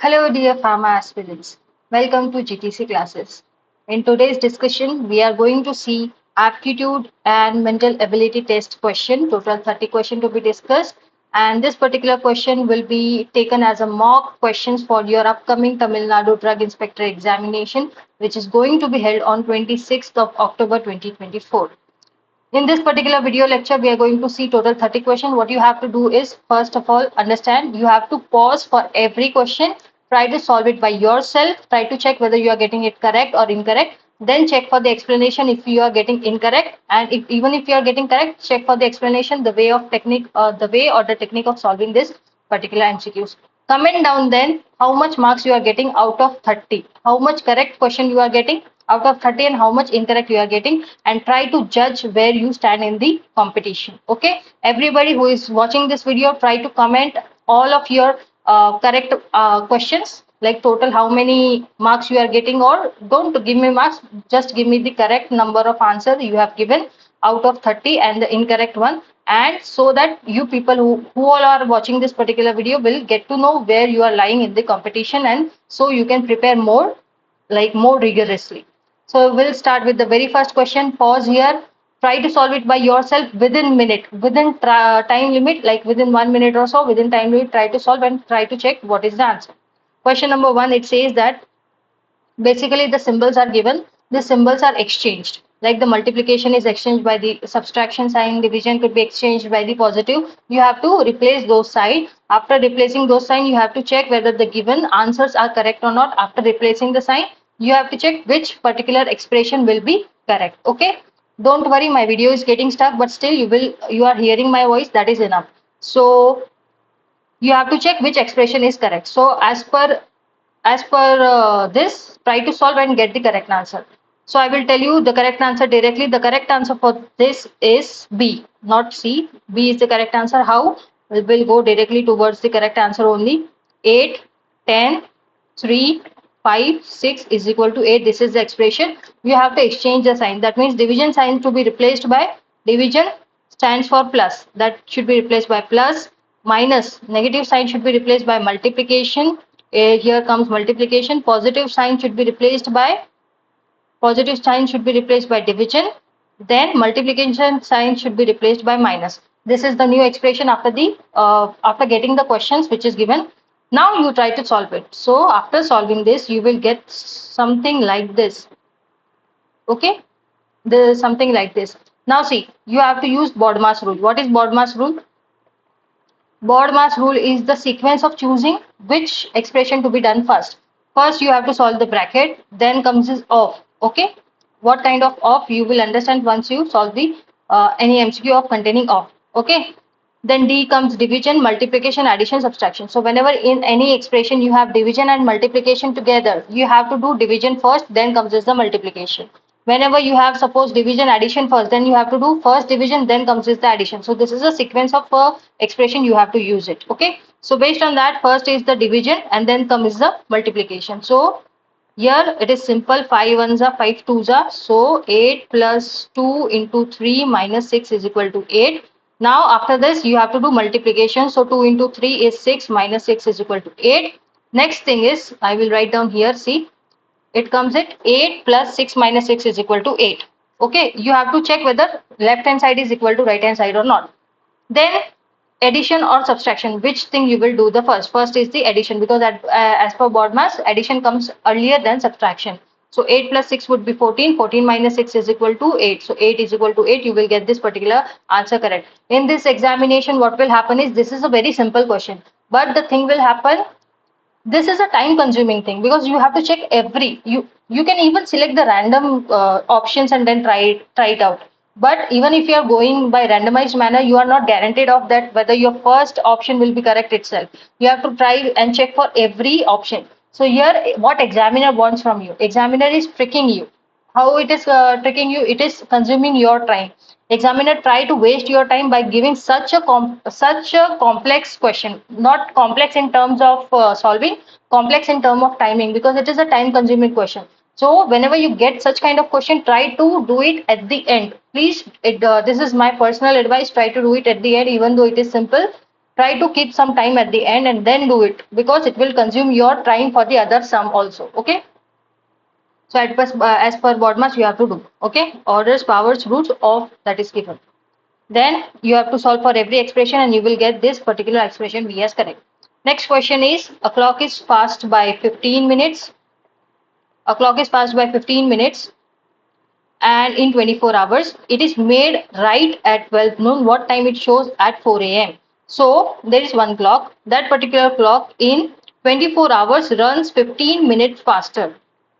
Hello, dear pharma aspirants. Welcome to GDC classes. In today's discussion, we are going to see aptitude and mental ability test question, total 30 question to be discussed. And this particular question will be taken as a mock questions for your upcoming Tamil Nadu Drug Inspector examination, which is going to be held on 26th of October 2024. In this particular video lecture, we are going to see total 30 questions. What you have to do is, first of all, understand you have to pause for every question, try to solve it by yourself, try to check whether you are getting it correct or incorrect, then check for the explanation if you are getting incorrect, and even if you are getting correct, check for the explanation, the way or the technique of solving this particular MCQs. Comment down then how much marks you are getting out of 30, how much correct question you are getting out of 30 and how much incorrect you are getting, and try to judge where you stand in the competition. Okay, everybody who is watching this video, try to comment all of your correct questions, like total how many marks you are getting, or don't give me marks, just give me the correct number of answer you have given out of 30 and the incorrect one, and so that you people who all are watching this particular video will get to know where you are lying in the competition, and so you can prepare more, like more rigorously. So we'll start with the very first question. Pause here. Try to solve it by yourself within minute, within time limit, like within 1 minute or so. Within time limit, try to solve and try to check what is the answer. Question number one. It says that basically the symbols are given. The symbols are exchanged. Like the multiplication is exchanged by the subtraction sign, division could be exchanged by the positive. You have to replace those signs. After replacing those signs, you have to check whether the given answers are correct or not. After replacing the sign, you have to check which particular expression will be correct. Okay, don't worry, my video is getting stuck, but still you are hearing my voice, that is enough. So you have to check which expression is correct. So as per this, try to solve and get the correct answer. So I will tell you the correct answer directly. The correct answer for this is B, not C. B is the correct answer. How? We will go directly towards the correct answer only. 8, 10, 3, 5, 6 is equal to 8. This is the expression. You have to exchange the sign. That means division sign to be replaced by division stands for plus. That should be replaced by plus. Minus negative sign should be replaced by multiplication. Here comes multiplication. Positive sign should be replaced by division. Then multiplication sign should be replaced by minus. This is the new expression after getting the questions which is given. Now you try to solve it. So after solving this, you will get something like this. Okay, there's something like this. Now see, you have to use BODMAS rule. What is BODMAS rule? BODMAS rule is the sequence of choosing which expression to be done first. First, you have to solve the bracket, then comes this of. Okay, what kind of you will understand once you solve the any MCQ of containing of. Okay, then D comes division, multiplication, addition, subtraction. So whenever in any expression you have division and multiplication together, you have to do division first, then comes is the multiplication. Whenever you have suppose division addition first, then you have to do first division, then comes is the addition. So this is a sequence of expression, you have to use it. Okay, so based on that, first is the division and then comes the multiplication. So here it is simple. 5 ones are 5 twos are, so 8 plus 2 into 3 minus 6 is equal to 8. Now after this you have to do multiplication. So 2 into 3 is 6, minus 6 is equal to 8. Next thing is, I will write down here, see, it comes at 8 plus 6 minus 6 is equal to 8. Okay, you have to check whether left hand side is equal to right hand side or not. Then addition or subtraction, which thing you will do the first is the addition, because as per BODMAS, addition comes earlier than subtraction. So 8 plus 6 would be 14. 14 minus 6 is equal to 8. So 8 is equal to 8. You will get this particular answer correct. In this examination, what will happen is, this is a very simple question, but the thing will happen, this is a time consuming thing, because you have to check you can even select the random options and then try it out. But even if you are going by randomized manner, you are not guaranteed of that whether your first option will be correct itself. You have to try and check for every option. So here what examiner wants from you, examiner is tricking you. How it is tricking you? It is consuming your time. Examiner try to waste your time by giving such a complex question, not complex in terms of solving, complex in terms of timing, because it is a time consuming question. So whenever you get such kind of question, try to do it at the end, please. This is my personal advice, try to do it at the end, even though it is simple. try to keep some time at the end and then do it, because it will consume your time for the other sum also. Okay. So as per BODMAS you have to do. Okay. Orders, powers, roots of that is given. Then you have to solve for every expression and you will get this particular expression B as correct. Next question is, a clock is fast by 15 minutes. A clock is fast by 15 minutes and in 24 hours. It is made right at 12 noon. What time it shows? At 4 a.m. So there is one clock. That particular clock in 24 hours runs 15 minutes faster.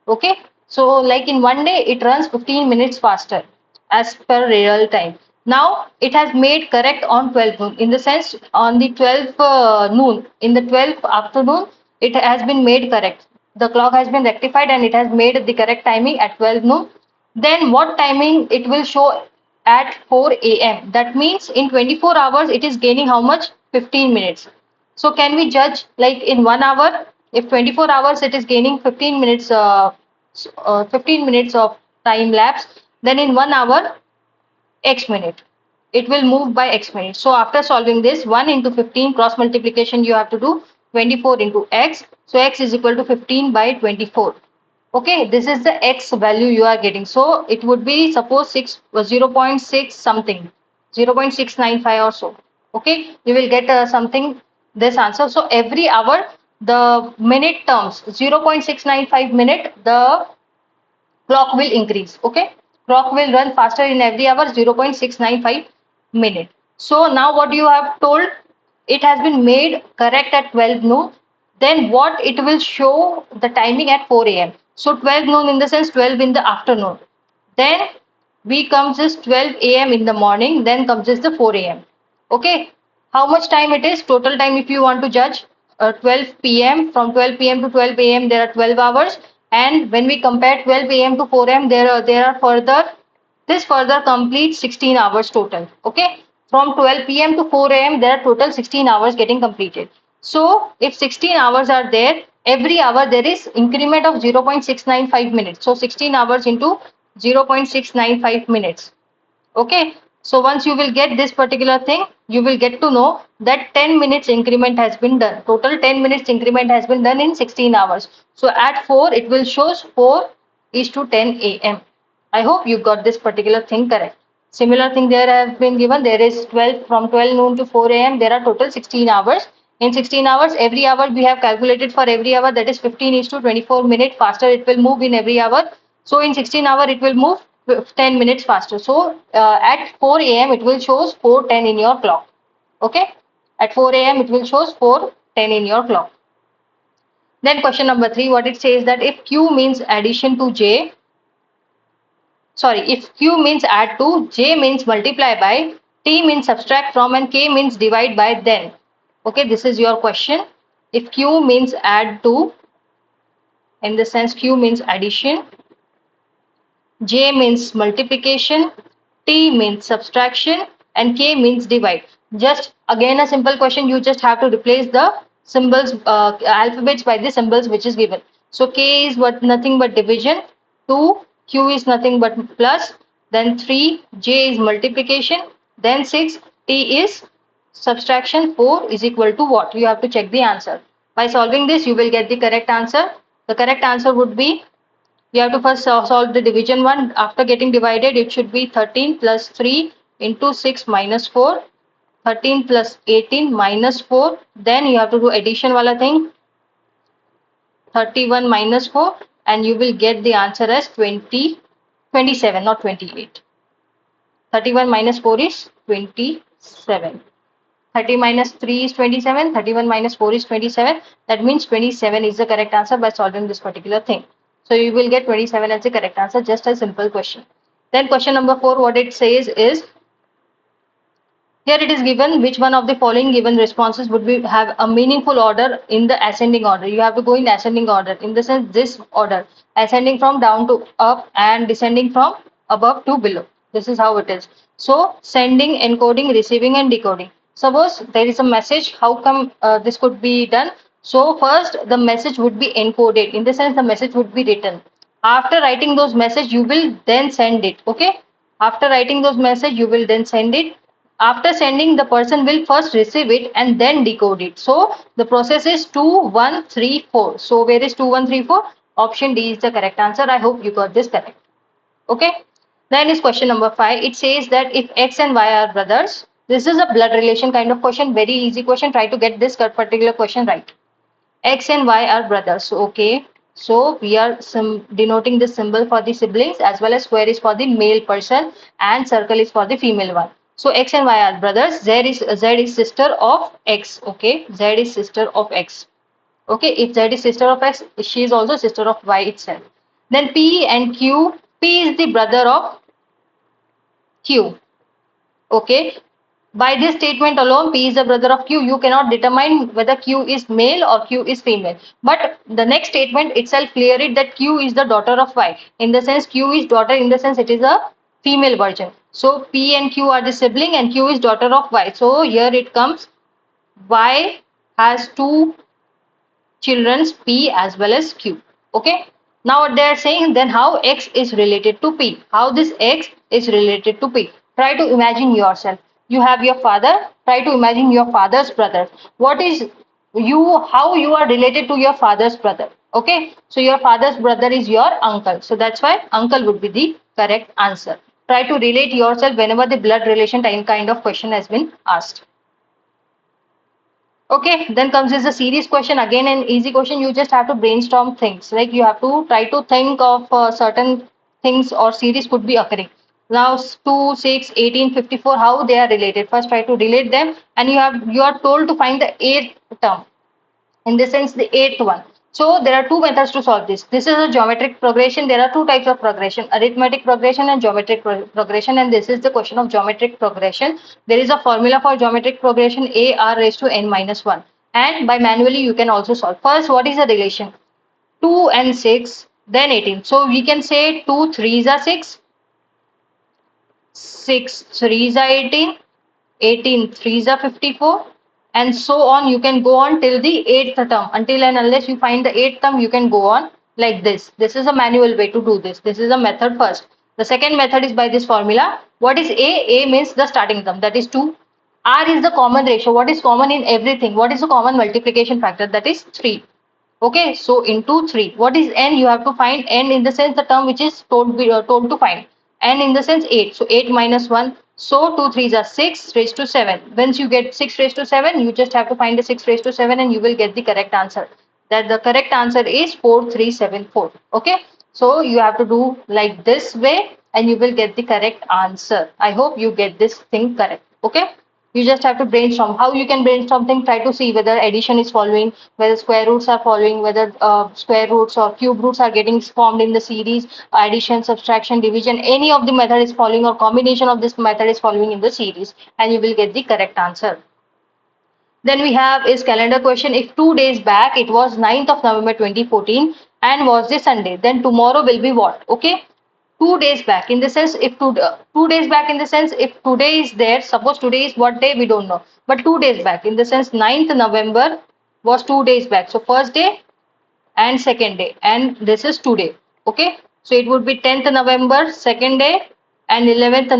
Okay. So like in one day it runs 15 minutes faster as per real time. Now it has made correct on 12 noon, in the sense on the 12th noon, in the 12th afternoon it has been made correct. The clock has been rectified and it has made the correct timing at 12 noon. Then what timing it will show? At 4 a.m. That means in 24 hours it is gaining how much? 15 minutes. So can we judge like in 1 hour? If 24 hours it is gaining 15 minutes, 15 minutes of time lapse, then in 1 hour x minute. It will move by x minutes. So after solving this, 1 into 15 cross multiplication you have to do 24 into x. So x is equal to 15 by 24. Okay, this is the x value you are getting. So it would be suppose 0.6 something, 0.695 or so. Okay, you will get something this answer. So every hour the minute terms 0.695 minute, the clock will increase. Okay, clock will run faster in every hour 0.695 minute. So now what you have told, it has been made correct at 12 noon. Then what it will show the timing at 4 a.m. So 12 noon in the sense 12 in the afternoon. Then we comes is 12 a.m. in the morning. Then comes is the 4 a.m. Okay, how much time it is? Total time if you want to judge, 12 p.m. From 12 p.m. to 12 a.m. there are 12 hours. And when we compare 12 a.m. to 4 a.m. there are further, this further completes 16 hours total. Okay, from 12 p.m. to 4 a.m. there are total 16 hours getting completed. So if 16 hours are there, every hour there is increment of 0.695 minutes. So 16 hours into 0.695 minutes. Okay, so once you will get this particular thing, you will get to know that 10 minutes increment has been done. Total 10 minutes increment has been done in 16 hours. So at 4 it will shows 4 is to 10 a.m. I hope you got this particular thing correct. Similar thing there has been given. There is 12 from 12 noon to 4 a.m. There are total 16 hours. In 16 hours, every hour we have calculated for every hour, that is 15 is to 24 minutes faster it will move in every hour. So in 16 hour it will move 10 minutes faster. So at 4 a.m. it will shows 4:10 in your clock. Okay, at 4 a.m. it will shows 4:10 in your clock. Then question number 3, what it says that if Q means addition to J, sorry, if Q means add to, J means multiply by, T means subtract from, and K means divide by, then. Okay, this is your question. If Q means add to, in the sense Q means addition, J means multiplication, T means subtraction, and K means divide. Just again a simple question, you just have to replace the symbols, alphabets by the symbols which is given. So K is what, nothing but division, 2, Q is nothing but plus, then 3, J is multiplication, then 6, T is subtraction, 4 is equal to what? You have to check the answer. By solving this, you will get the correct answer. The correct answer would be, you have to first solve the division one. After getting divided, it should be 13 plus 3 into 6 minus 4. 13 plus 18 minus 4. Then you have to do addition wala thing. 31 minus 4. And you will get the answer as 27, not 28. 31 minus 4 is 27. 30 minus 3 is 27. 31 minus 4 is 27. That means 27 is the correct answer by solving this particular thing. So you will get 27 as the correct answer, just a simple question. Then question number 4, what it says is, here it is given which one of the following given responses would be have a meaningful order in the ascending order. You have to go in ascending order, in the sense this order, ascending from down to up and descending from above to below. This is how it is. So sending, encoding, receiving, and decoding. Suppose there is a message, how come this could be done? So first the message would be encoded, in the sense the message would be written. After writing those message, you will then send it. Okay, after writing those message, you will then send it. After sending, the person will first receive it and then decode it. So the process is 2, 1, 3, 4. So where is 2, 1, 3, 4? Option D is the correct answer. I hope you got this correct. Okay. Then is question number 5. It says that if X and Y are brothers, this is a blood relation kind of question. Very easy question. Try to get this particular question right. X and Y are brothers. So, okay. So we are denoting the symbol for the siblings, as well as square is for the male person and circle is for the female one. So X and Y are brothers. Z is sister of X. Okay. Z is sister of X. Okay. If Z is sister of X, she is also sister of Y itself. Then P and Q. P is the brother of Q. Okay. By this statement alone, P is the brother of Q. You cannot determine whether Q is male or Q is female. But the next statement itself clear it that Q is the daughter of Y. In the sense, Q is daughter, in the sense it is a female version. So P and Q are the sibling and Q is daughter of Y. So here it comes, Y has two children, P as well as Q. Okay. Now what they are saying, then how X is related to P. How this X is related to P. Try to imagine yourself. You have your father. Try to imagine your father's brother. What is how you are related to your father's brother. Okay. So your father's brother is your uncle. So that's why uncle would be the correct answer. Try to relate yourself whenever the blood relation kind of question has been asked. Okay, then comes is a series question. Again, an easy question. You just have to brainstorm things. Like you have to try to think of certain things or series could be occurring. Now, 2, 6, 18, 54, how they are related. First, try to relate them, and you are told to find the eighth term. In this sense, the eighth one. So there are two methods to solve this. This is a geometric progression. There are two types of progression, arithmetic progression and geometric progression. And this is the question of geometric progression. There is a formula for geometric progression, a r raised to n minus 1. And by manually you can also solve. First, what is the relation? 2 and 6, then 18. So we can say 2 3s are 6, 6 3s are 18, 18 3s are 54, and so on. You can go on till the eighth term. Until and unless you find the eighth term, you can go on like this. This is a manual way to do this. This is a method first. The second method is by this formula. What is A? A means the starting term, that is 2. R is the common ratio. What is common in everything? What is the common multiplication factor? That is 3. Okay, so into 3. What is n? You have to find n in the sense the term which is told to find. N in the sense 8. So 8 minus 1. So 2 3s are 6 raised to 7. Once you get 6 raised to 7, you just have to find the 6 raised to 7 and you will get the correct answer. That the correct answer is 4374. Okay, so you have to do like this way and you will get the correct answer. I hope you get this thing correct. Okay. You just have to brainstorm. How you can brainstorm thing? Try to see whether addition is following, whether square roots are following, whether square roots or cube roots are getting formed in the series, addition, subtraction, division, any of the method is following or combination of this method is following in the series, and you will get the correct answer. Then we have is calendar question. If 2 days back it was 9th of November 2014 and was the Sunday, then tomorrow will be what? Okay. 2 days back in the sense if 2 days back in the sense if today is there, suppose today is what day we don't know, but 2 days back in the sense 9th November was 2 days back. So first day and second day, and this is today. Okay, so it would be 10th November second day and 11th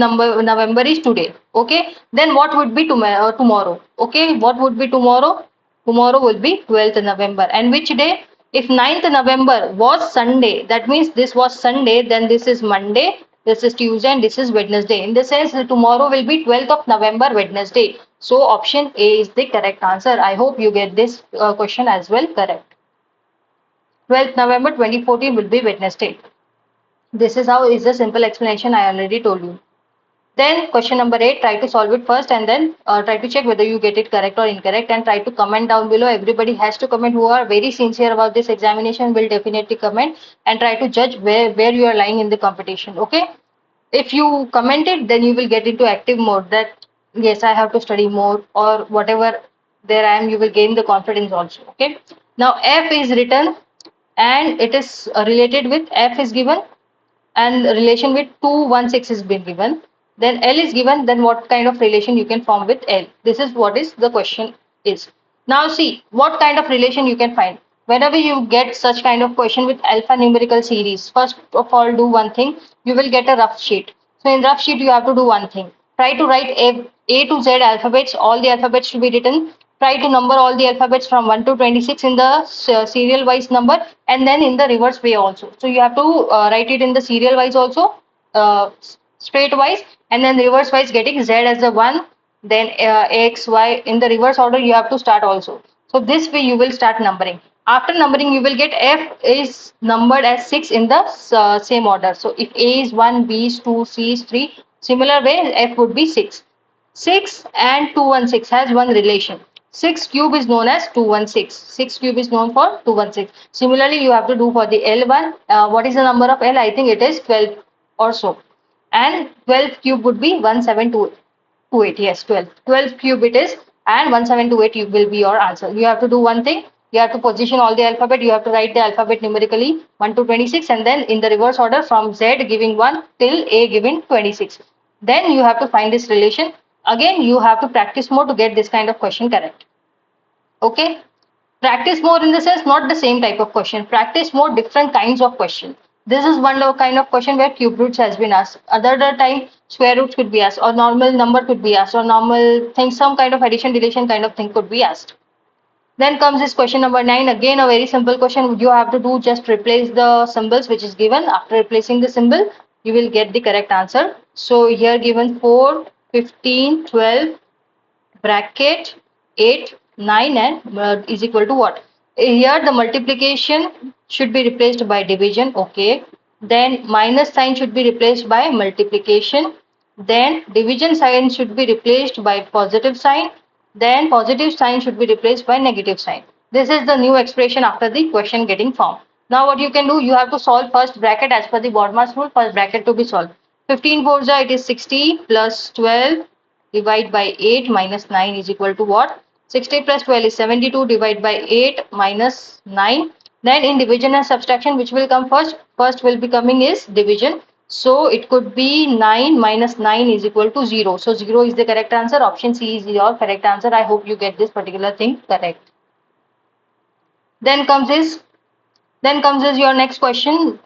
November is today. Okay, then what would be tomorrow? Okay, what would be tomorrow? Tomorrow will be 12th November. And which day? If 9th November was Sunday, that means this was Sunday, then this is Monday, this is Tuesday, and this is Wednesday. In the sense that tomorrow will be 12th of November, Wednesday. So option A is the correct answer. I hope you get this question as well correct. 12th November 2014 will be Wednesday. This is how is the simple explanation I already told you. Then question number 8, try to solve it first and then try to check whether you get it correct or incorrect, and try to comment down below. Everybody has to comment. Who are very sincere about this examination will definitely comment and try to judge where you are lying in the competition. Okay. If you comment it, then you will get into active mode that yes, I have to study more, or whatever there I am, you will gain the confidence also. Okay. Now F is written and it is related with F is given and relation with 216 is been given. Then L is given, then what kind of relation you can form with L. This is what is the question is. Now see what kind of relation you can find. Whenever you get such kind of question with alphanumerical series, first of all do one thing, you will get a rough sheet. So in rough sheet you have to do one thing. Try to write A to Z alphabets, all the alphabets should be written. Try to number all the alphabets from 1 to 26 in the serial wise number, and then in the reverse way also. So you have to write it in the serial wise also, straight wise, and then reverse wise, getting Z as the 1, then X, Y in the reverse order you have to start also. So this way you will start numbering. After numbering, you will get F is numbered as 6 in the same order. So if A is 1, B is 2, C is 3, similar way F would be 6. 6 and 216 has one relation. 6 cube is known as 216. 6 cube is known for 216. Similarly, you have to do for the L1. What is the number of L? I think it is 12 or so. And 12 cube would be 1728. Yes, 12. 12 cube it is, and 1728 will be your answer. You have to do one thing. You have to position all the alphabet. You have to write the alphabet numerically 1 to 26, and then in the reverse order from Z giving 1 till A giving 26. Then you have to find this relation. Again, you have to practice more to get this kind of question correct. Okay. Practice more in the sense not the same type of question. Practice more different kinds of question. This is one kind of question where cube roots has been asked. Other time square roots could be asked, or normal number could be asked, or normal thing, some kind of addition deletion kind of thing could be asked. Then comes this question number 9. Again, a very simple question. You have to do just replace the symbols which is given. After replacing the symbol, you will get the correct answer. So here given 4, 15, 12, bracket 8, 9 and is equal to what? Here the multiplication should be replaced by division. Okay. Then minus sign should be replaced by multiplication. Then division sign should be replaced by positive sign. Then positive sign should be replaced by negative sign. This is the new expression after the question getting formed. Now what you can do, you have to solve first bracket as per the BODMAS rule. First bracket to be solved. 15 4 it is 60 plus 12 divide by 8 minus 9 is equal to what? 60 plus 12 is 72 divide by 8 minus 9. Then in division and subtraction, which will come first? First will be coming is division. So it could be 9 minus 9 is equal to 0. So 0 is the correct answer. Option C is your correct answer. I hope you get this particular thing correct. Then comes your next question.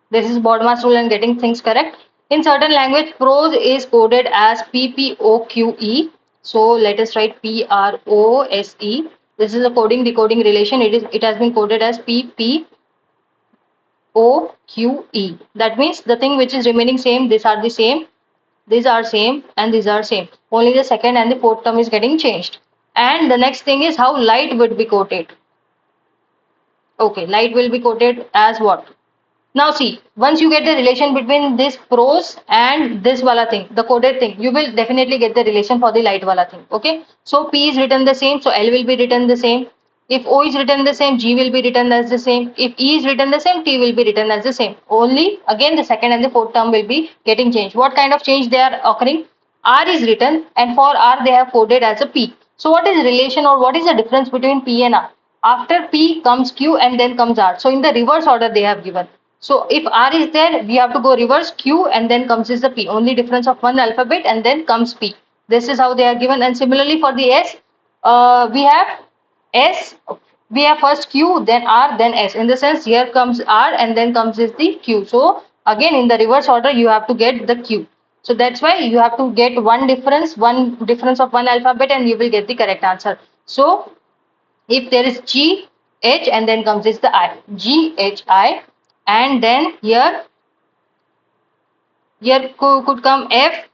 This is BODMAS rule and getting things correct. In certain language, prose is coded as PPOQE. So let us write PROSE. This is a coding decoding relation. It has been coded as PPOQE. That means the thing which is remaining same, these are the same, these are same, and these are same. Only the second and the fourth term is getting changed. And the next thing is how light would be quoted. Okay, light will be quoted as what? Now see, once you get the relation between this prose and this wala thing, the coded thing, you will definitely get the relation for the light wala thing. Okay. So P is written the same, so L will be written the same. If O is written the same, G will be written as the same. If E is written the same, T will be written as the same. Only again the second and the fourth term will be getting changed. What kind of change they are occurring? R is written, and for R they have coded as a P. So what is relation, or what is the difference between P and R? After P comes Q and then comes R. So in the reverse order they have given. So if R is there, we have to go reverse Q and then comes is the P. Only difference of one alphabet and then comes P. This is how they are given. And similarly for the S, we have S, we have first Q, then R, then S. In the sense here comes R and then comes is the Q. So again in the reverse order you have to get the Q. So that's why you have to get one difference of one alphabet and you will get the correct answer. So if there is G, H and then comes is the I. G, H, I. And then here could come F,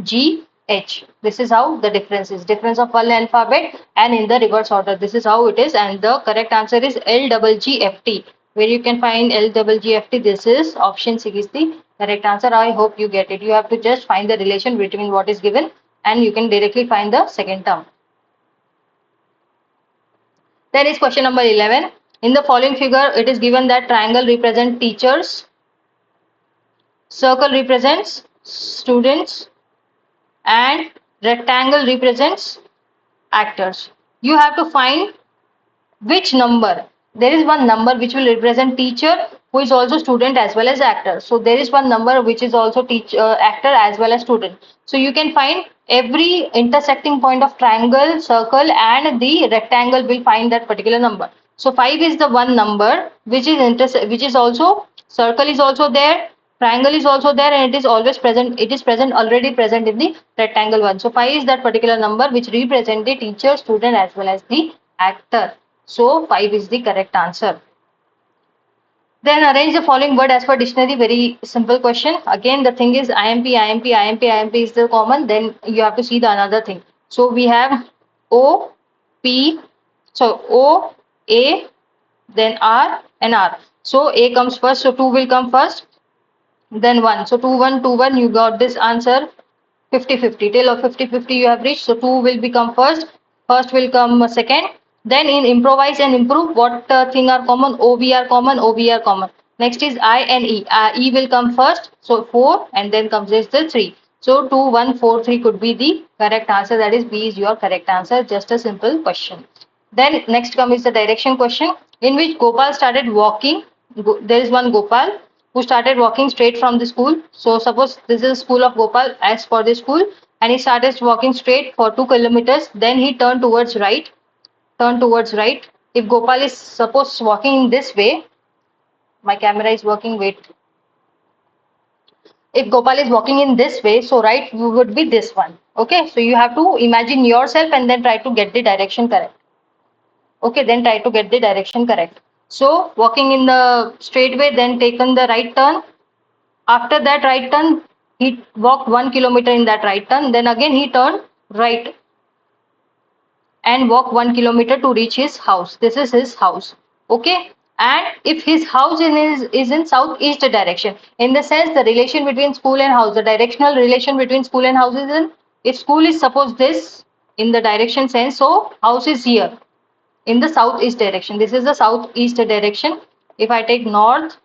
G, H. This is how the difference is. Difference of one alphabet and in the reverse order. This is how it is. And the correct answer is L double G F T. Where you can find L double G F T. This is option C is the correct answer. I hope you get it. You have to just find the relation between what is given and you can directly find the second term. Then is question number 11. In the following figure, it is given that triangle represents teachers, circle represents students, and rectangle represents actors. You have to find which number. There is one number which will represent teacher who is also student as well as actor. So there is one number which is also actor as well as student. So you can find every intersecting point of triangle, circle and the rectangle will find that particular number. So 5 is the one number which is also circle is also there, Triangle is also there and it is always present. It is already present in the rectangle one. So 5 is that particular number which represent the teacher, student as well as the actor. So 5 is the correct answer. Then arrange the following word as per dictionary. Very simple question. Again, the thing is IMP, IMP, IMP, IMP is the common. Then you have to see the another thing. So we have O, P, so O, A, then R and R. So A comes first. So 2 will come first. Then 1. So 2, 1, 2, 1. You got this answer 50, 50. Till of 50, 50 you have reached. So 2 will become first. First will come second. Then in improvise and improve, what thing are common? OV are common, OV are common. Next is I and E. E will come first. So 4 and then comes is the 3. So 2, 1, 4, 3 could be the correct answer. That is B is your correct answer. Just a simple question. Then next comes the direction question in which Gopal started walking. There is one Gopal who started walking straight from the school. So suppose this is school of Gopal as for the school and he started walking straight for 2 kilometers. Then he turned towards right. Turn towards right. If Gopal is suppose walking in this way, my camera is working, wait. If Gopal is walking in this way, so right would be this one. Okay, so you have to imagine yourself and then try to get the direction correct. Okay, then try to get the direction correct. So walking in the straight way, then taken the right turn. After that right turn, he walked 1 kilometer in that right turn. Then again he turned right and walk 1 kilometer to reach his house. This is his house. Okay. And if his house is in southeast direction, in the sense the relation between school and house, the directional relation between school and house is in, if school is suppose this in the direction sense, so house is here in the southeast direction. This is the southeast direction. If I take north,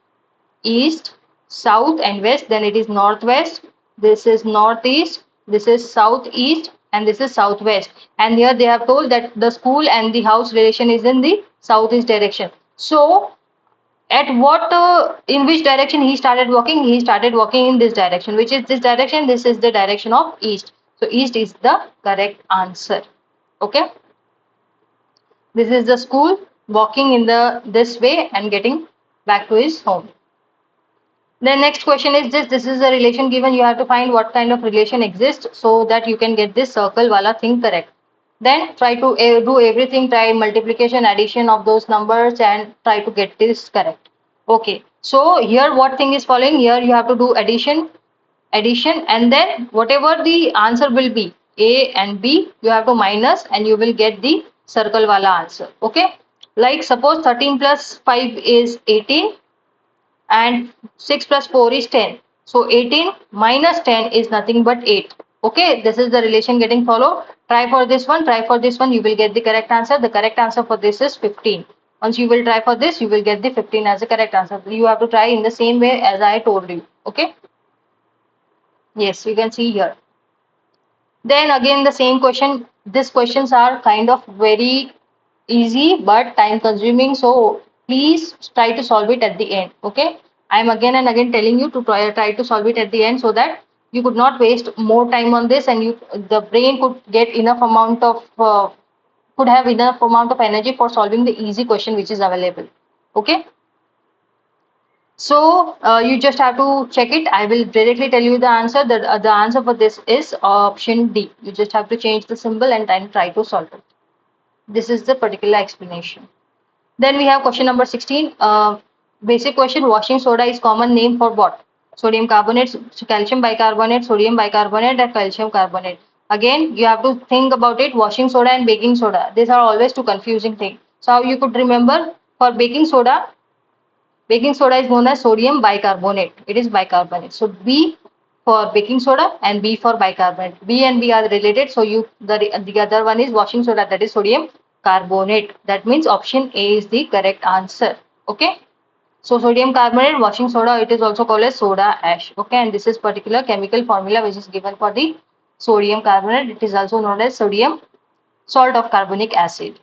east, south and west, then it is northwest. This is northeast, this is southeast and this is southwest. And here they have told that the school and the house relation is in the southeast direction. So at what in which direction he started walking? He started walking in this direction. Which is this direction? This is the direction of east. So east is the correct answer. Okay. This is the school, walking in the this way and getting back to his home. The next question is this. This is a relation given. You have to find what kind of relation exists so that you can get this circle wala thing correct. Then try to do everything. Try multiplication, addition of those numbers and try to get this correct. Okay. So here what thing is following? Here you have to do addition and then whatever the answer will be, A and B, you have to minus and you will get the circle wala answer. Okay. Like suppose 13 plus 5 is 18 and 6 plus 4 is 10. So 18 minus 10 is nothing but 8. Okay, this is the relation getting followed. Try for this one, you will get the correct answer. The correct answer for this is 15. Once you will try for this, you will get the 15 as the correct answer. You have to try in the same way as I told you. Okay. Yes, you can see here. Then again the same question. These questions are kind of very easy but time consuming. So please try to solve it at the end. Okay. I am again and again telling you to try to solve it at the end so that you could not waste more time on this and the brain could get enough amount of could have enough amount of energy for solving the easy question which is available. Okay. So you just have to check it. I will directly tell you the answer. The answer for this is option D. You just have to change the symbol and then try to solve it. This is the particular explanation. Then we have question number 16. Basic question. Washing soda is common name for what? Sodium carbonate, calcium bicarbonate, sodium bicarbonate and calcium carbonate. Again, you have to think about it. Washing soda and baking soda. These are always two confusing things. So how you could remember? For baking soda is known as sodium bicarbonate. It is bicarbonate. So B for baking soda and B for bicarbonate. B and B are related. So the other one is washing soda, that is sodium carbonate. That means option A is the correct answer. Okay. So sodium carbonate, washing soda, it is also called as soda ash. Okay. And this is particular chemical formula which is given for the sodium carbonate. It is also known as sodium salt of carbonic acid.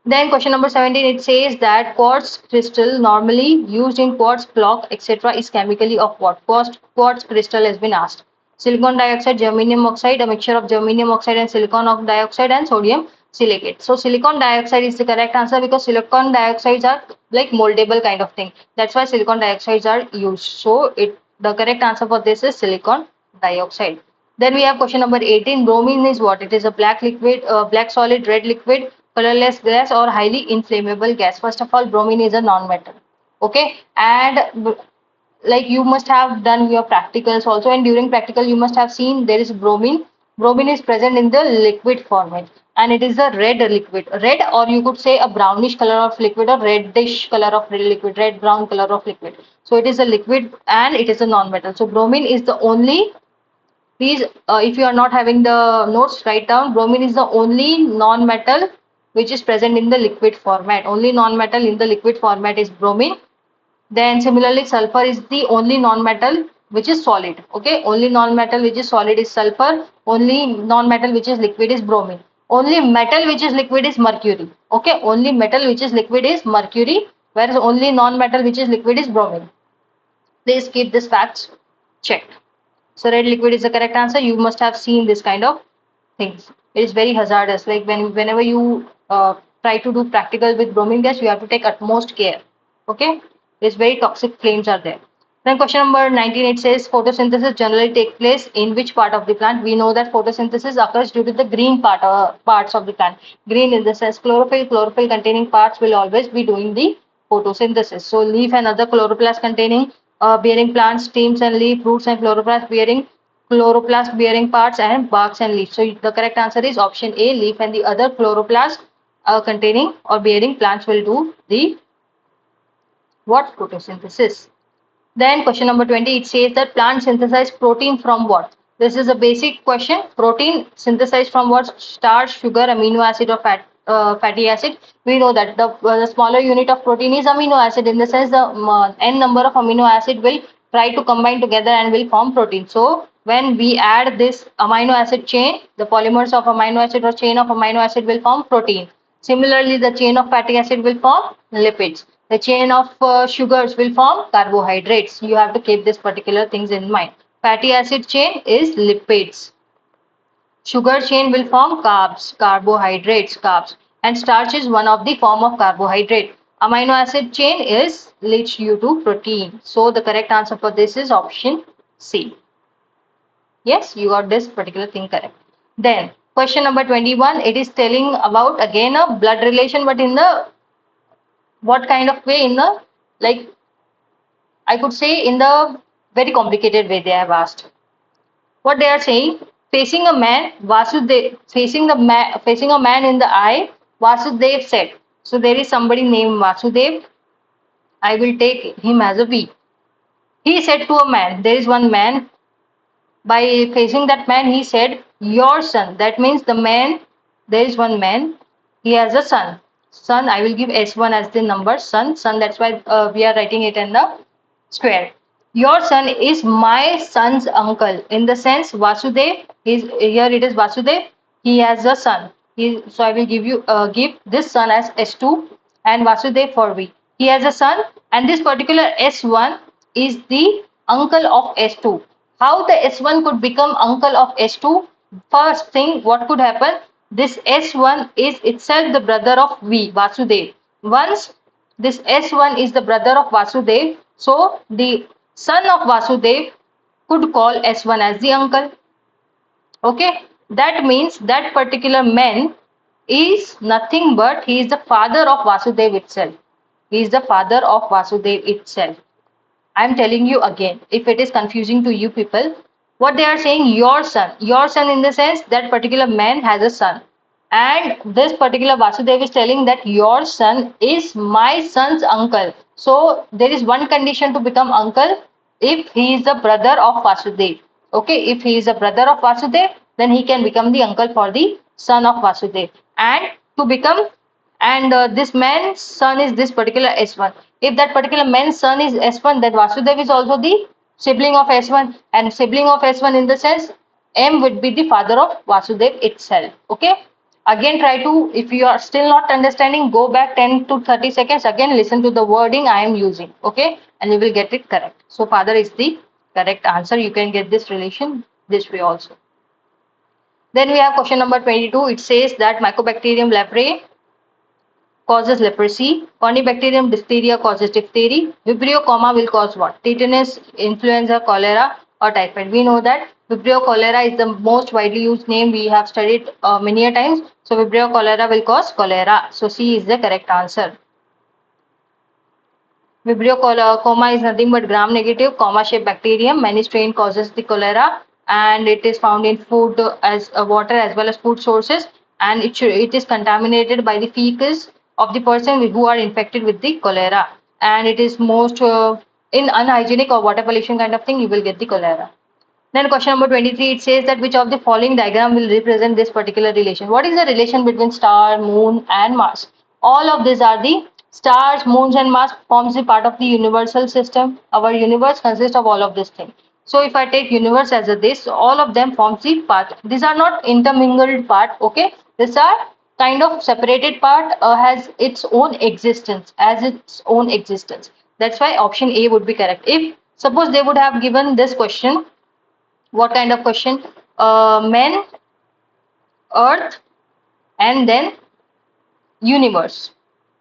Then question number 17, it says that quartz crystal normally used in quartz clock etc. is chemically of what? Quartz crystal has been asked. Silicon dioxide, germanium oxide, a mixture of germanium oxide and silicon dioxide and sodium silicate. So silicon dioxide is the correct answer because silicon dioxides are like moldable kind of thing. That's why silicon dioxides are used. So the correct answer for this is silicon dioxide. Then we have question number 18. Bromine is what? It is a black liquid, black solid, red liquid, colorless gas, or highly inflammable gas. First of all, bromine is a non-metal. Okay, and like you must have done your practicals also, and during practical you must have seen there is bromine. Bromine is present in the liquid format, and it is a red liquid, red, or you could say a brownish color of liquid or reddish color of liquid, red brown color of liquid. So it is a liquid and it is a non-metal. So bromine is the only, please, if you are not having the notes, write down. Bromine is the only non-metal which is present in the liquid format. Only non-metal in the liquid format is bromine. Then similarly, sulfur is the only non-metal which is solid. Okay, only non-metal which is solid is sulfur. Only non-metal which is liquid is bromine. Only metal which is liquid is mercury. Okay, only metal which is liquid is mercury, whereas only non-metal which is liquid is bromine. Please keep this facts checked. So red liquid is the correct answer. You must have seen this kind of things. It is very hazardous. Like whenever you try to do practical with bromine gas, you have to take utmost care. Okay, it's very toxic flames are there. Then question number 19, it says photosynthesis generally take place in which part of the plant? We know that photosynthesis occurs due to the green parts of the plant. Green in the sense chlorophyll. Chlorophyll containing parts will always be doing the photosynthesis. So leaf and other chloroplast containing bearing plants, stems and leaf, roots and chloroplast bearing parts, and barks and leaves. So the correct answer is option A, leaf and the other chloroplast containing or bearing plants will do the what? Photosynthesis. Then question number 20, it says that plant synthesize protein from what? This is a basic question. Protein synthesized from what? Starch, sugar, amino acid, or fatty acid. We know that the smaller unit of protein is amino acid. In the sense the n number of amino acid will try to combine together and will form protein. So when we add this amino acid chain, the polymers of amino acid or chain of amino acid will form protein. Similarly, the chain of fatty acid will form lipids. The chain of sugars will form carbohydrates. You have to keep this particular things in mind. Fatty acid chain is lipids. Sugar chain will form carbs, carbohydrates, carbs. And starch is one of the form of carbohydrate. Amino acid chain is leads you to protein. So the correct answer for this is option C. Yes, you got this particular thing correct. Then question number 21, it is telling about again a blood relation, but in the what kind of way? In the, like, I could say in the very complicated way they have asked. What they are saying, facing a man, Vasudev, facing a man in the eye, Vasudev said. So there is somebody named Vasudev. I will take him as a V. He said to a man, there is one man. By facing that man, he said, your son. That means the man, there is one man, he has a son. Son, I will give S1 as the number, son, that's why we are writing it in the square. Your son is my son's uncle. In the sense, Vasudev, here it is Vasudev, he has a son. So I will give this son as S2 and Vasudev for V. He has a son, and this particular S1 is the uncle of S2. How the S1 could become uncle of S2? First thing, what could happen? This S1 is itself the brother of V, Vasudev. Once this S1 is the brother of Vasudev, so the son of Vasudev could call S1 as the uncle. Okay, that means that particular man is nothing but he is the father of Vasudev itself. He is the father of Vasudev itself. I am telling you again, if it is confusing to you people, what they are saying, your son in the sense that particular man has a son. And this particular Vasudev is telling that your son is my son's uncle. So there is one condition to become uncle if he is the brother of Vasudev. Okay, if he is a brother of Vasudev, then he can become the uncle for the son of Vasudev. And to become, and this man's son is this particular S1. If that particular man's son is S1, then Vasudev is also the sibling of S1, and sibling of S1 in the sense M would be the father of Vasudev itself. Okay. Again, try to, if you are still not understanding, go back 10 to 30 seconds. Again, listen to the wording I am using. Okay. And you will get it correct. So father is the correct answer. You can get this relation this way also. Then we have question number 22. It says that Mycobacterium leprae causes leprosy. Corynebacterium diphtheria causes diphtheria. Vibrio will cause what? Tetanus, influenza, cholera, or typhoid. We know that Vibrio cholera is the most widely used name. We have studied many a times. So Vibrio cholera will cause cholera. So C is the correct answer. Vibrio coma is nothing but gram-negative comma-shaped bacterium. Many strain causes the cholera, and it is found in food as water as well as food sources, and it is contaminated by the feces of the person who are infected with the cholera, and it is most in unhygienic or water pollution kind of thing you will get the cholera. Then question number 23, it says that which of the following diagram will represent this particular relation? What is the relation between star, moon and Mars? All of these are the stars, moons and Mars forms the part of the universal system. Our universe consists of all of these things. So if I take universe as a this, all of them forms the part. These are not intermingled part, okay? These are kind of separated part, has its own existence, That's why option A would be correct. If suppose they would have given this question, what kind of question? Men, earth, and then universe.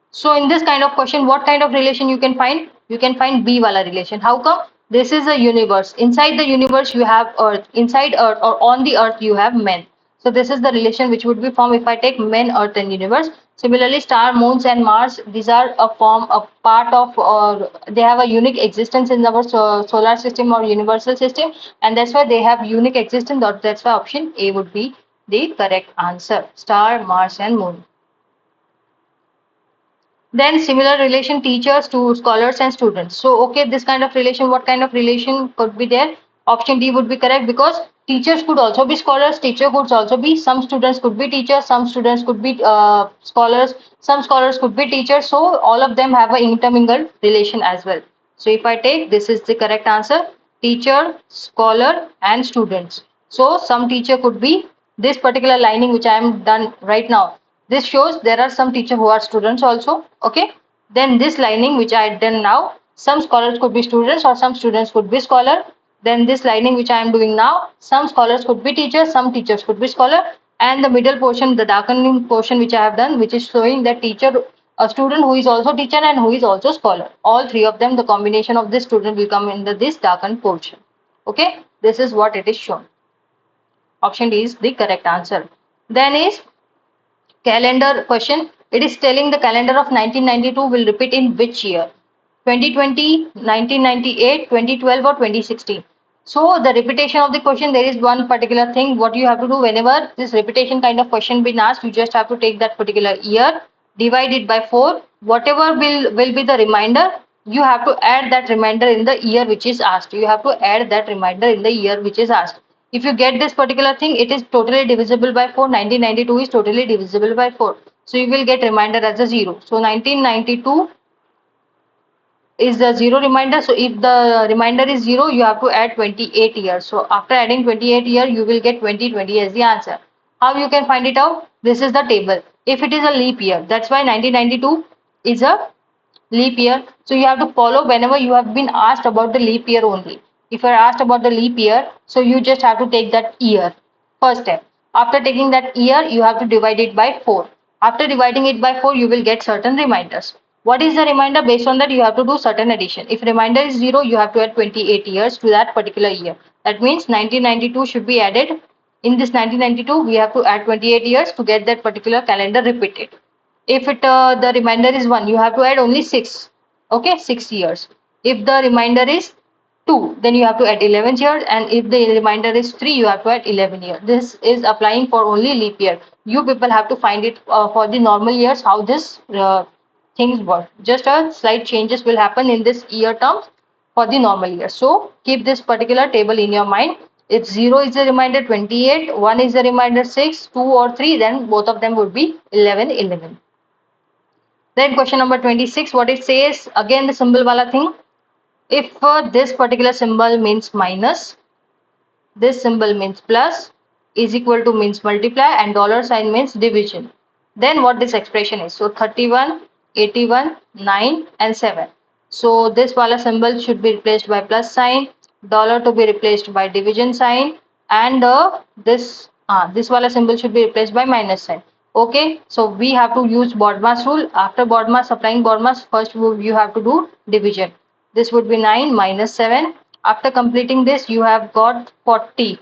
So in this kind of question, what kind of relation you can find? You can find B wala relation. How come? This is a universe. Inside the universe you have earth. Inside earth or on the earth you have men. So this is the relation which would be formed if I take men, earth and universe. Similarly, star, moons and Mars, these are a part of, or they have a unique existence in our solar system or universal system, and that's why they have unique existence. That's why option A would be the correct answer. Star, Mars and moon. Then similar relation teachers to scholars and students. So okay, this kind of relation, what kind of relation could be there? Option D would be correct, because teachers could also be scholars, teacher could also be, some students could be teachers, some students could be scholars, some scholars could be teachers. So all of them have an intermingled relation as well. So if I take, this is the correct answer, teacher, scholar and students. So some teacher could be this particular lining which I am done right now. This shows there are some teachers who are students also. Okay. Then this lining which I done now, some scholars could be students or some students could be scholar. Then this lining which I am doing now, some scholars could be teachers, some teachers could be scholar. And the middle portion, the darkening portion which I have done, which is showing that teacher, a student who is also teacher and who is also scholar. All three of them, the combination of this student will come in this darkened portion. Okay. This is what it is shown. Option D is the correct answer. Then is calendar question. It is telling the calendar of 1992 will repeat in which year? 2020, 1998, 2012 or 2016. So the repetition of the question, there is one particular thing what you have to do whenever this repetition kind of question been asked, you just have to take that particular year, divide it by 4. Whatever will be the remainder, you have to add that remainder in the year which is asked. You have to add that remainder in the year which is asked. If you get this particular thing, it is totally divisible by 4. 1992 is totally divisible by 4. So you will get remainder as a 0. So 1992 is the 0 remainder. So if the remainder is 0, you have to add 28 years. So after adding 28 years, you will get 2020 as the answer. How you can find it out? This is the table. If it is a leap year, that's why 1992 is a leap year. So you have to follow whenever you have been asked about the leap year only. If you are asked about the leap year, so you just have to take that year. First step. After taking that year, you have to divide it by 4. After dividing it by 4, you will get certain reminders. What is the reminder? Based on that, you have to do certain addition. If reminder is 0, you have to add 28 years to that particular year. That means 1992 should be added. In this 1992, we have to add 28 years to get that particular calendar repeated. If it the remainder is 1, you have to add only 6. Okay, 6 years. If the remainder is 2, then you have to add 11 years, and if the remainder is 3, you have to add 11 years. This is applying for only leap year. You people have to find it for the normal years how this things work. Just a slight changes will happen in this year terms for the normal year. So keep this particular table in your mind. If 0 is the remainder 28, 1 is the remainder 6, 2 or 3, then both of them would be 11, 11. Then question number 26, what it says, again the symbol wala thing. If this particular symbol means minus, this symbol means plus, is equal to means multiply, and dollar sign means division, then what this expression is. So 31, 81, 9 and 7. So this wala symbol should be replaced by plus sign, dollar to be replaced by division sign, and this This wala symbol should be replaced by minus sign. Okay, so we have to use BODMAS rule. After BODMAS, applying BODMAS, first you have to do division. This would be 9 minus 7. After completing this, you have got 40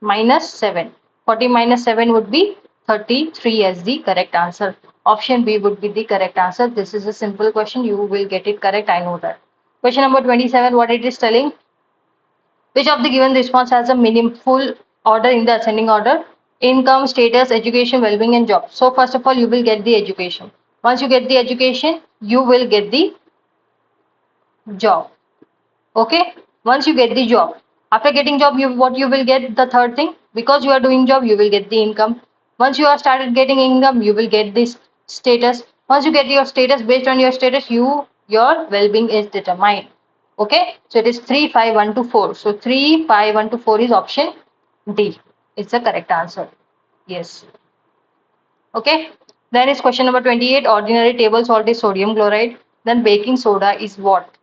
minus 7. 40 minus 7 would be 33 as the correct answer. Option B would be the correct answer. This is a simple question. You will get it correct. I know that. Question number 27, what it is telling? Which of the given response has a meaningful order in the ascending order? Income, status, education, well-being, and job. So first of all, you will get the education. Once you get the education, you will get the job. Okay. Once you get the job, after getting job, what you will get the third thing, because you are doing job, you will get the income. Once you have started getting income, you will get this status. Once you get your status, based on your status, your well-being is determined. Okay, so it is 3 5 1 to 4. So 3 5 1 to 4 is option D. It's the correct answer. Yes. Okay, then is question number 28. Ordinary table salt is sodium chloride. Then baking soda is what?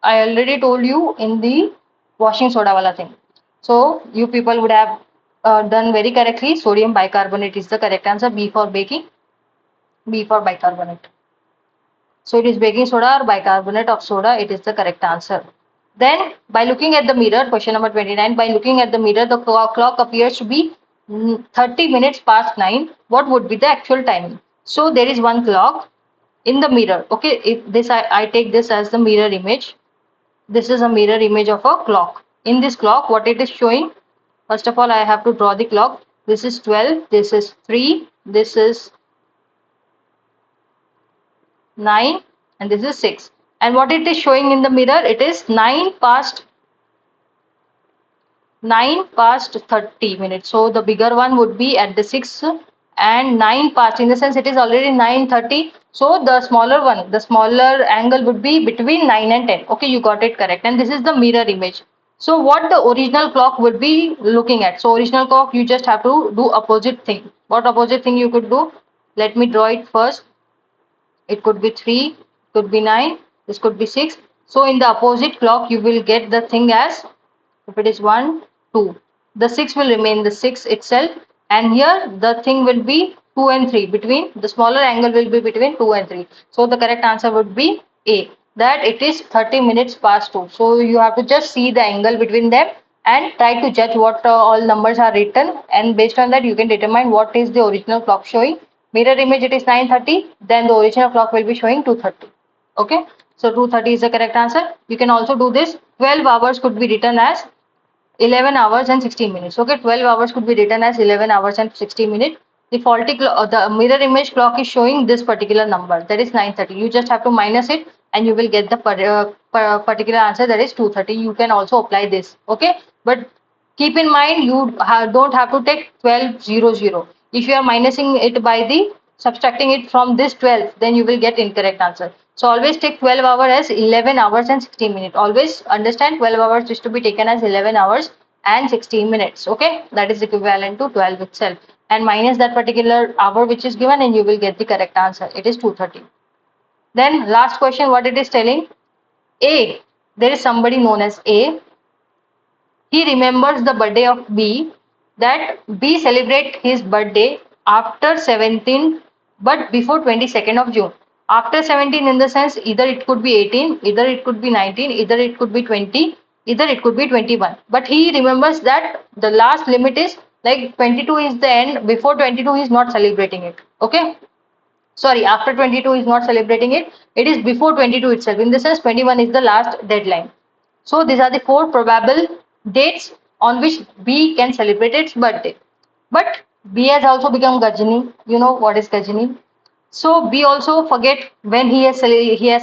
I already told you in the washing soda wala thing. So you people would have done very correctly. Sodium bicarbonate is the correct answer. B for baking, B for bicarbonate. So it is baking soda or bicarbonate of soda. It is the correct answer. Then by looking at the mirror, question number 29, by looking at the mirror, the clock appears to be 30 minutes past 9. What would be the actual timing? So there is one clock in the mirror. Okay, if this I take this as the mirror image. This is a mirror image of a clock. In this clock, what it is showing? First of all, I have to draw the clock. This is 12, this is 3, this is 9, and this is 6. And what it is showing in the mirror? It is 9 past 30 minutes. So the bigger one would be at the 6 and 9 past. In the sense, it is already 9:30. So the smaller one, the smaller angle would be between 9 and 10. Okay, you got it correct. And this is the mirror image. So what the original clock would be looking at? So original clock, you just have to do opposite thing. What opposite thing you could do? Let me draw it first. It could be 3, could be 9, this could be 6. So in the opposite clock, you will get the thing as, if it is 1, 2, the 6 will remain the 6 itself, and here the thing will be 2 and 3, between the smaller angle will be between 2 and 3. So the correct answer would be A, that it is 30 minutes past 2. So you have to just see the angle between them and try to judge what all numbers are written, and based on that you can determine what is the original clock showing. Mirror image, it is 9:30, then the original clock will be showing 2:30. Okay, so 2:30 is the correct answer. You can also do this. 12 hours could be written as 11 hours and 16 minutes. Okay, 12 hours could be written as 11 hours and 60 minutes. The faulty the mirror image clock is showing this particular number, that is 9:30. You just have to minus it and you will get the particular answer, that is 2:30. You can also apply this. Okay, but keep in mind, you don't have to take 12:00. If you are minusing it by the subtracting it from this 12, then you will get incorrect answer. So always take 12 hours as 11 hours and 16 minutes. Always understand 12 hours is to be taken as 11 hours and 16 minutes. Okay, that is equivalent to 12 itself. And minus that particular hour which is given, and you will get the correct answer. It is 2:30. Then last question, what it is telling? A. There is somebody known as A. He remembers the birthday of B, that B celebrate his birthday after 17 but before 22nd of June. After 17 in the sense, either it could be 18, either it could be 19, either it could be 20, either it could be 21. But he remembers that the last limit is like 22 is the end, before 22 he is not celebrating it. Okay. Sorry, after 22 is not celebrating it. It is before 22 itself. In the sense, 21 is the last deadline. So these are the 4 probable dates on which B can celebrate its birthday. But B has also become Gajini. You know what is Gajini? So B also forget when he has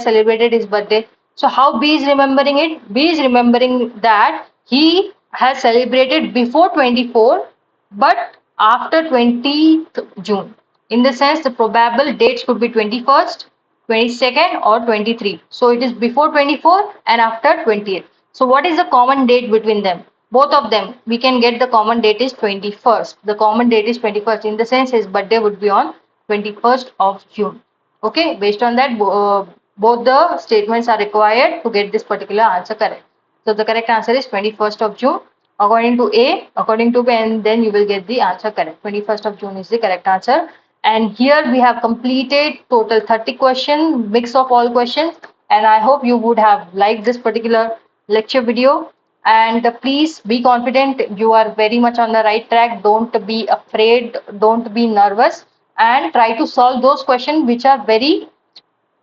celebrated his birthday. So how B is remembering it? B is remembering that he has celebrated before 24 but after 20th June. In the sense, the probable dates could be 21st, 22nd or 23. So it is before 24 and after 20th. So what is the common date between them? Both of them, we can get the common date is 21st. The common date is 21st. In the sense, his birthday would be on 21st of June. Okay, based on that, both the statements are required to get this particular answer correct. So the correct answer is 21st of June. according to A, according to B, and then you will get the answer correct. 21st of June is the correct answer. And here we have completed total 30 questions, mix of all questions. And I hope you would have liked this particular lecture video. And please be confident, you are very much on the right track. Don't be afraid, don't be nervous, and try to solve those questions which are very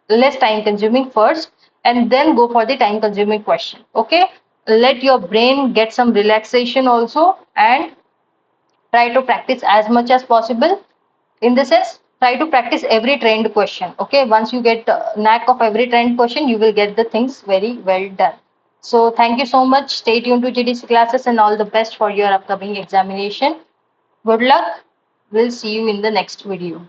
less time consuming first, and then go for the time consuming question. Okay, let your brain get some relaxation also, and try to practice as much as possible. In the sense, try to practice every trained question. Okay, once you get knack of every trained question, you will get the things very well done. So thank you so much. Stay tuned to GDC classes, and all the best for your upcoming examination. Good luck. We'll see you in the next video.